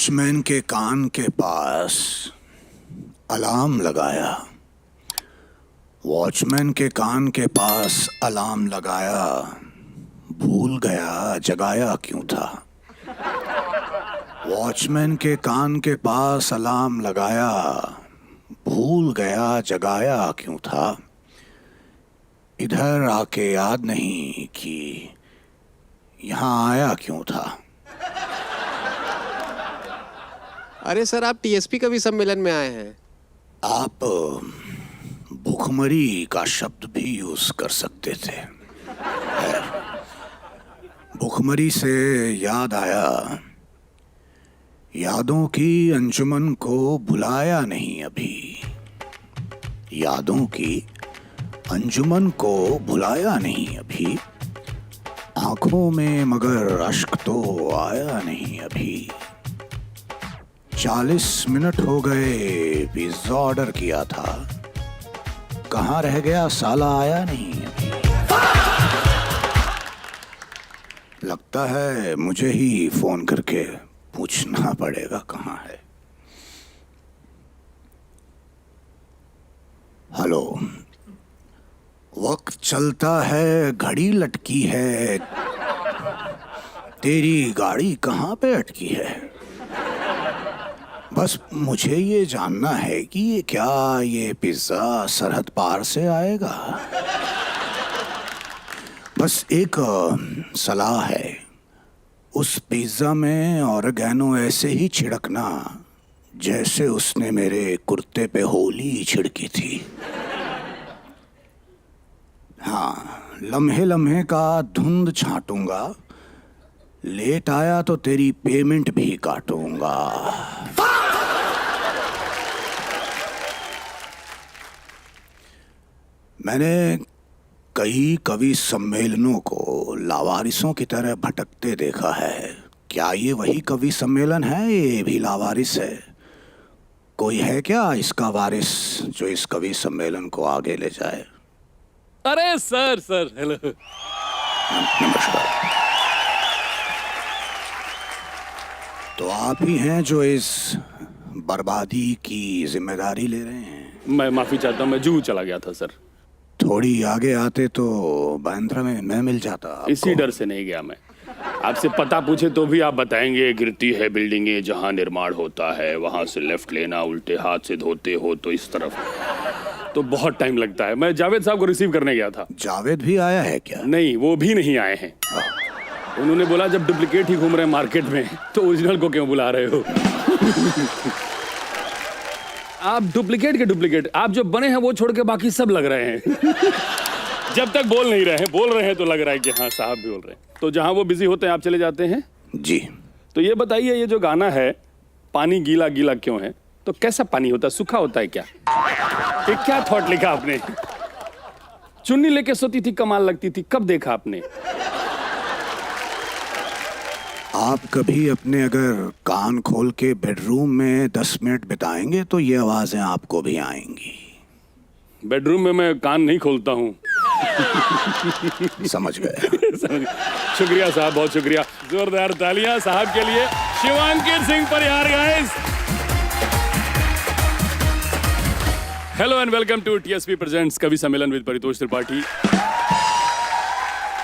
Watchman के कान के पास alarm लगाया। वॉचमैन के कान के पास अलार्म लगाया, भूल गया जगाया क्यों था। वॉचमैन के कान के पास अलार्म लगाया, भूल गया जगाया क्यों था। इधर आके याद नहीं कि यहाँ आया क्यों था। अरे सर, आप टीएसपी कवि सम्मेलन में आए हैं। आप भूखमरी का शब्द भी यूज कर सकते थे। भूखमरी से याद आया, यादों की अंजुमन को भुलाया नहीं अभी। यादों की अंजुमन को भुलाया नहीं अभी। आंखों में मगर अश्क तो आया नहीं अभी। 40 मिनट हो गए, पिज्जा ऑर्डर किया था, कहाँ रह गया साला आया नहीं अभी। लगता है मुझे ही फोन करके पूछना पड़ेगा कहाँ है। हेलो, वक्त चलता है, घड़ी लटकी है, तेरी गाड़ी कहाँ पे अटकी है। बस मुझे ये जानना है कि ये पिज्जा सरहद पार से आएगा। बस एक सलाह है, उस पिज्जा में ऑरिगेनो ऐसे ही छिड़कना जैसे उसने मेरे कुर्ते पे होली छिड़की थी। हाँ, लम्हे लम्हे का धुंध छांटूंगा, लेट आया तो तेरी पेमेंट भी काटूंगा। मैंने कई कवि सम्मेलनों को लावारिसों की तरह भटकते देखा है। क्या ये वही कवि सम्मेलन है, ये भी लावारिस है? कोई है क्या इसका वारिस जो इस कवि सम्मेलन को आगे ले जाए? अरे सर हेलो। नमस्कार। तो आप ही हैं जो इस बर्बादी की जिम्मेदारी ले रहे हैं? मैं माफी चाहता हूँ, मैं जूहू चला गया था सर। थोड़ी आगे आते तो बांद्रा में मैं मिल जाता आपको। इसी डर से नहीं गया मैं। आपसे पता पूछे तो भी आप बताएंगे गिरती है बिल्डिंगें जहाँ निर्माण होता है, वहाँ से लेफ्ट लेना, उल्टे हाथ से धोते हो तो इस तरफ, तो बहुत टाइम लगता है। मैं जावेद साहब को रिसीव करने गया था। जावेद भी आया है क्या? नहीं, वो भी नहीं आए हैं। उन्होंने बोला जब डुप्लीकेट ही घूम रहे हैं मार्केट में तो ओरिजिनल को क्यों बुला रहे हो। आप डुप्लीकेट के डुप्लीकेट, आप जो बने हैं वो छोड़ के बाकी सब लग रहे हैं। जब तक बोल नहीं रहे हैं, बोल रहे हैं तो लग रहा है कि हाँ साहब भी बोल रहे हैं। तो जहां वो बिजी होते हैं आप चले जाते हैं। जी। तो ये बताइए, ये जो गाना है पानी गीला गीला क्यों है, तो कैसा पानी होता है, सूखा होता है क्या? ये क्या थॉट लिखा आपने? चुन्नी लेके सोती थी, कमाल लगती थी, कब देखा आपने? आप कभी अपने अगर कान खोल के बेडरूम में 10 मिनट बिताएंगे तो ये आवाजें आपको भी आएंगी। बेडरूम में मैं कान नहीं खोलता हूँ। समझ गए। शुक्रिया साहब, बहुत शुक्रिया। जोरदार तालियां साहब के लिए। Shivankit Singh Parihar guys. Hello and welcome to TSP presents कवि सम्मेलन विद परितोष त्रिपाठी।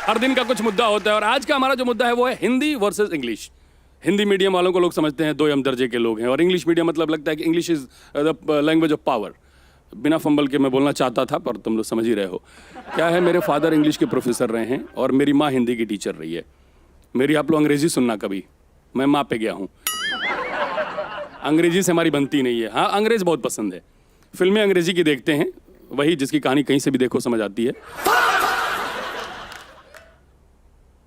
हर दिन का कुछ मुद्दा होता है और आज का हमारा जो मुद्दा है वो है Hindi versus English. Hindi medium वालों को लोग समझते हैं 2 दर्जे के लोग हैं और इंग्लिश मीडियम मतलब लगता है कि English is the language of power. बिना फंबल के मैं बोलना चाहता था पर तुम लोग समझ ही रहे हो। क्या है, मेरे फादर इंग्लिश के प्रोफेसर रहे हैं और मेरी माँ हिंदी की टीचर रही है। मेरी आप लोग अंग्रेजी सुनना कभी, मैं माँ पे गया हूँ। अंग्रेजी से हमारी बनती नहीं है। हाँ, अंग्रेज बहुत पसंद है। फिल्में अंग्रेजी की देखते हैं, वही जिसकी कहानी कहीं से भी देखो समझ आती है।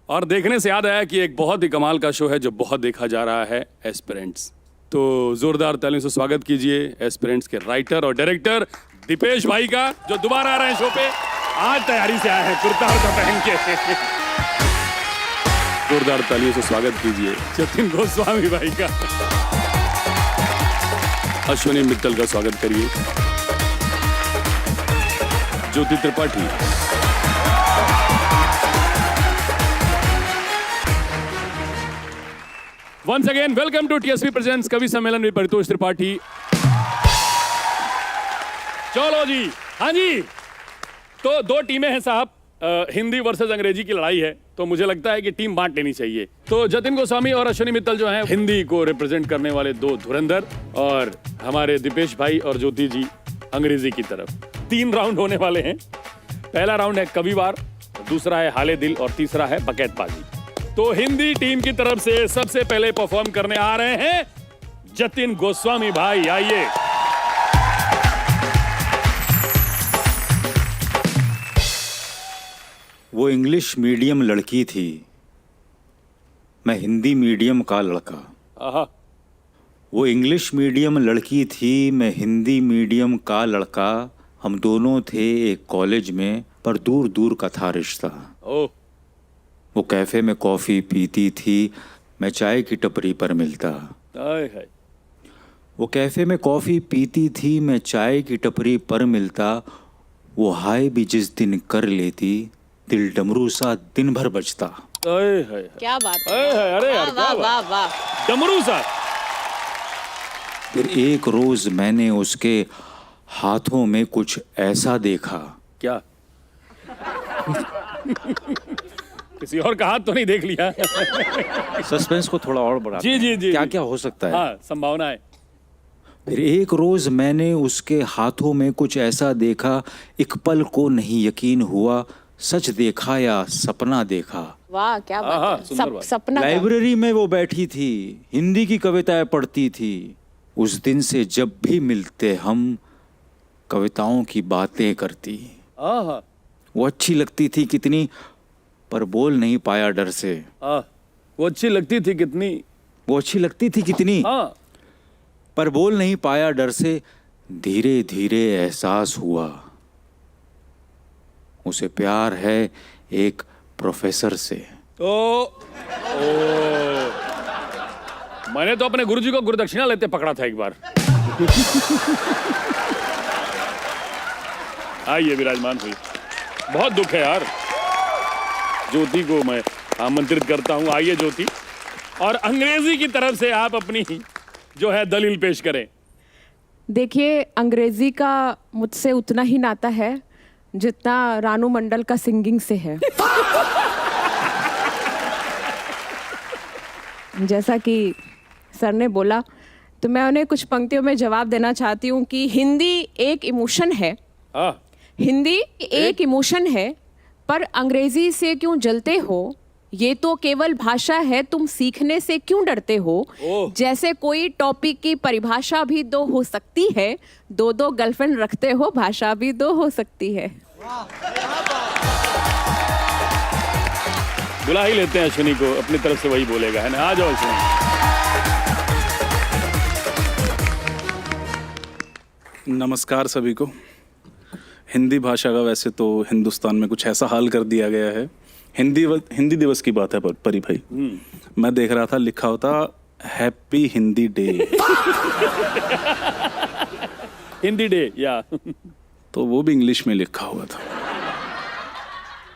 और देखने से याद आया कि एक बहुत ही कमाल का शो है जो बहुत देखा जा रहा है, एस्पिरेंट्स। तो जोरदार तालियों से स्वागत कीजिए एस्पिरेंट्स के राइटर और डायरेक्टर दीपेश भाई का, जो दोबारा आ रहे हैं शो पे। आज तैयारी से आए हैं कुर्ता पहन के। जोरदार तालियों से स्वागत कीजिए जतिन गोस्वामी भाई का। अश्विनी मित्तल का स्वागत करिए। ज्योति Tripathi, Once again, welcome to TSP presents कवि सम्मेलन with परितोष त्रिपाठी। चलो जी, हाँ जी। तो दो टीमें हैं साहब, हिंदी वर्सेस अंग्रेजी की लड़ाई है, तो मुझे लगता है कि टीम बांट लेनी चाहिए। तो जतिन गोस्वामी और अश्विनी मित्तल जो हैं हिंदी को रिप्रेजेंट करने वाले दो धुरंधर, और हमारे दीपेश भाई और ज्योति जी अंग्रेजी की तरफ। 3 राउंड होने वाले हैं। पहला राउंड है कविवार, दूसरा है हाले दिल और तीसरा है बकैतबाजी। तो हिंदी टीम की तरफ से सबसे पहले परफॉर्म करने आ रहे हैं जतिन गोस्वामी भाई, आइए। वो इंग्लिश मीडियम लड़की थी, मैं हिंदी मीडियम का लड़का। आहा, वो इंग्लिश मीडियम लड़की थी, मैं हिंदी मीडियम का लड़का। हम दोनों थे एक कॉलेज में, पर दूर दूर का था रिश्ता। ओह, वो कैफे में कॉफ़ी पीती थी, मैं चाय की टपरी पर मिलता। आय हाय। वो कैफे में कॉफ़ी पीती थी, मैं चाय की टपरी पर मिलता। वो हाय भी जिस दिन कर लेती, दिल डमरू सा दिन भर बजता। आय हाय। क्या बात है। आय हाय, अरे यार, वाह क्या वाह बात। वाह। डमरू सा। फिर एक रोज मैंने उसके हाथों में कुछ ऐसा देखा। क्या? किसी और का हाथ तो नहीं देख लिया? सस्पेंस को थोड़ा और बढ़ा। जी जी जी। क्या क्या हो सकता है? हाँ, संभावना है। फिर एक रोज मैंने उसके हाथों में कुछ ऐसा देखा, एक पल को नहीं यकीन हुआ, सच देखा या सपना देखा। वाह क्या हाँ, बात है। सुंदर बात। सपना क्या? लाइब्रेरी में वो बैठी थी, हिंदी की कविताएं पढ़ती थी। उस दिन से जब भी मिलते हम कविताओं की बातें करती। आहा, वो अच्छी लगती थी कितनी, पर बोल नहीं पाया डर से। वो अच्छी लगती थी कितनी। वो अच्छी लगती थी कितनी, हाँ, पर बोल नहीं पाया डर से। धीरे धीरे एहसास हुआ, उसे प्यार है एक प्रोफेसर से। ओ, मैंने तो अपने गुरुजी को गुरुदक्षिणा लेते पकड़ा था एक बार। आइए विराजमान हुई। बहुत दुख है यार। ज्योति को मैं आमंत्रित करता हूं, आइए ज्योति, और अंग्रेजी की तरफ से आप अपनी जो है दलील पेश करें। देखिए, अंग्रेजी का मुझसे उतना ही नाता है जितना रानू मंडल का सिंगिंग से है। जैसा कि सर ने बोला, तो मैं उन्हें कुछ पंक्तियों में जवाब देना चाहती हूँ कि हिंदी एक इमोशन है। हाँ, हिंदी एक इमोशन है, पर अंग्रेजी से क्यों जलते हो? ये तो केवल भाषा है, तुम सीखने से क्यों डरते हो? ओह। जैसे कोई टॉपिक की परिभाषा भी 2 हो सकती है, 2 गर्लफ्रेंड रखते हो, भाषा भी 2 हो सकती है। बुला ही लेते हैं अश्विनी को, अपनी तरफ से वही बोलेगा, है ना? आ जाओ अश्विनी। नमस्कार सभी को। हिंदी भाषा का वैसे तो हिंदुस्तान में कुछ ऐसा हाल कर दिया गया है। हिंदी दिवस की बात है परी भाई, मैं देख रहा था लिखा होता happy Hindi day. Hindi day, या तो वो भी इंग्लिश में लिखा हुआ था।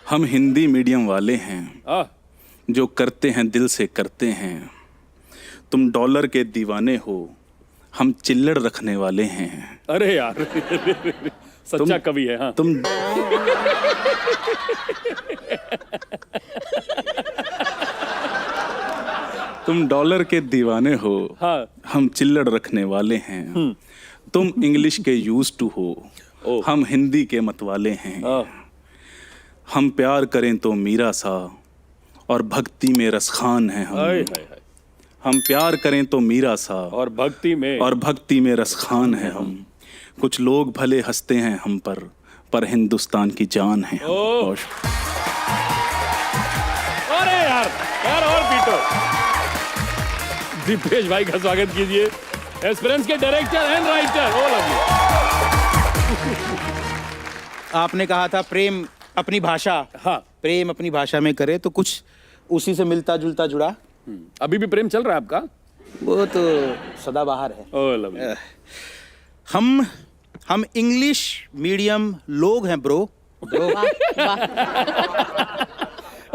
हम हिंदी मीडियम वाले हैं, जो करते हैं दिल से करते हैं। तुम डॉलर के दीवाने हो, हम चिल्लड़ रखने वाले हैं। अरे यार, सच्चा कवि है। हाँ, तुम तुम डॉलर के दीवाने हो, हाँ। हम चिल्लड़ रखने वाले हैं। तुम इंग्लिश के यूज टू हो, हम हिंदी के मतवाले हैं। हम प्यार करें तो मीरा सा, और भक्ति में रसखान हैं हम। हाय हाय हाय। हम प्यार करें तो मीरा सा, और भक्ति में रसखान है हम। कुछ लोग भले हंसते हैं हम पर हिंदुस्तान की जान है हम। ओह। अरे यार, और पीटो। दीपेश भाई का स्वागत कीजिए, एस्पिरेंस के director and writer. Oh lovely. आपने कहा था प्रेम अपनी भाषा, हाँ, प्रेम अपनी भाषा में करे, तो कुछ उसी से मिलता जुलता जुड़ा। अभी भी प्रेम चल रहा है आपका? वो तो सदाबहार है। Oh lovely. हम इंग्लिश मीडियम लोग हैं ब्रो। वाह वाह।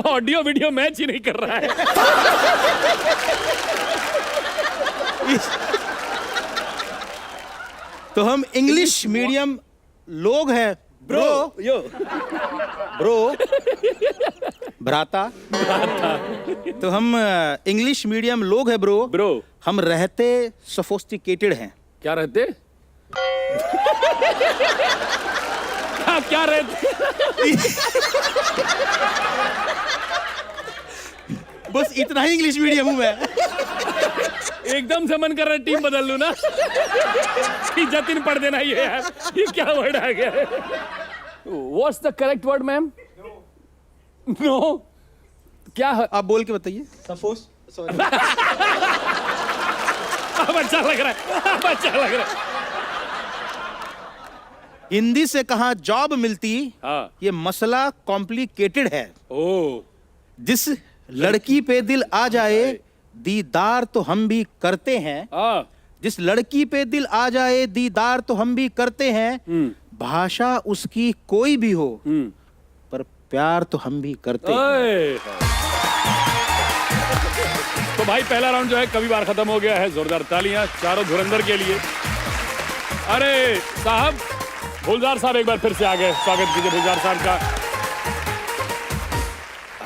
ऑडियो वीडियो मैच ही नहीं कर रहा है। तो हम इंग्लिश मीडियम लोग हैं ब्रो। यो ब्रो भ्राता। तो हम इंग्लिश मीडियम लोग हैं ब्रो। ब्रो हम रहते सोफिस्टिकेटेड हैं। क्या रहते? क्या रहते? बस इतना ही इंग्लिश मीडियम हूं मैं। एकदम से मन कर रहा है टीम बदल लूं ना। कि जतिन पढ़ देना ये यार, ये क्या वर्ड आ गया? What's the correct word, ma'am? No. क्या है? आप बोल के बताइए। Suppose sorry. अब अच्छा लग रहा है, अब अच्छा लग रहा है। हिंदी से कहाँ जॉब मिलती, हाँ। ये मसला कॉम्प्लिकेटेड है। ओ जिस लड़की पे दिल आ जाए दीदार तो हम भी करते हैं। हाँ। जिस लड़की पे दिल आ जाए दीदार तो हम भी करते हैं। भाषा उसकी कोई भी हो पर प्यार तो हम भी करते हैं। ओए। तो भाई पहला राउंड जो है कभी बार खत्म हो गया है। जोरदार तालियां चारों धुरंधर के लिए। अरे साहब, फुलजार साहब एक बार फिर से आ गए। स्वागत कीजिए फुलजार साहब का।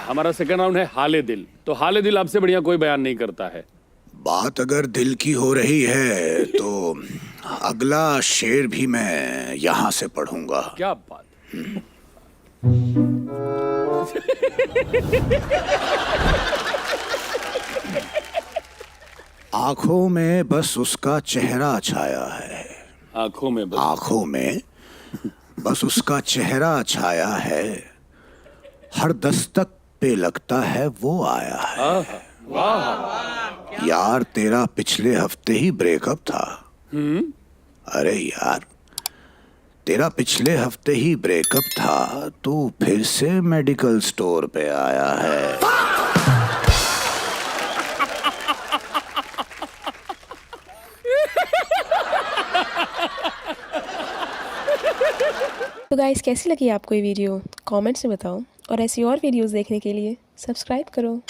हमारा सेकंड राउंड है हाले दिल। तो हाले दिल आपसे बढ़िया कोई बयान नहीं करता है। बात अगर दिल की हो रही है तो अगला शेर भी मैं यहां से पढ़ूंगा। क्या बात। आंखों में बस उसका चेहरा छाया है। आंखों में बस। आंखों में बस उसका चेहरा छाया है। हर दस्तक पे लगता है वो आया है। यार तेरा पिछले हफ्ते ही ब्रेकअप था। अरे यार तेरा पिछले हफ्ते ही ब्रेकअप था तो फिर से मेडिकल स्टोर पे आया है। तो गाइस कैसी लगी आपको ये वीडियो कमेंट्स में बताओ और ऐसी और वीडियोस देखने के लिए सब्सक्राइब करो।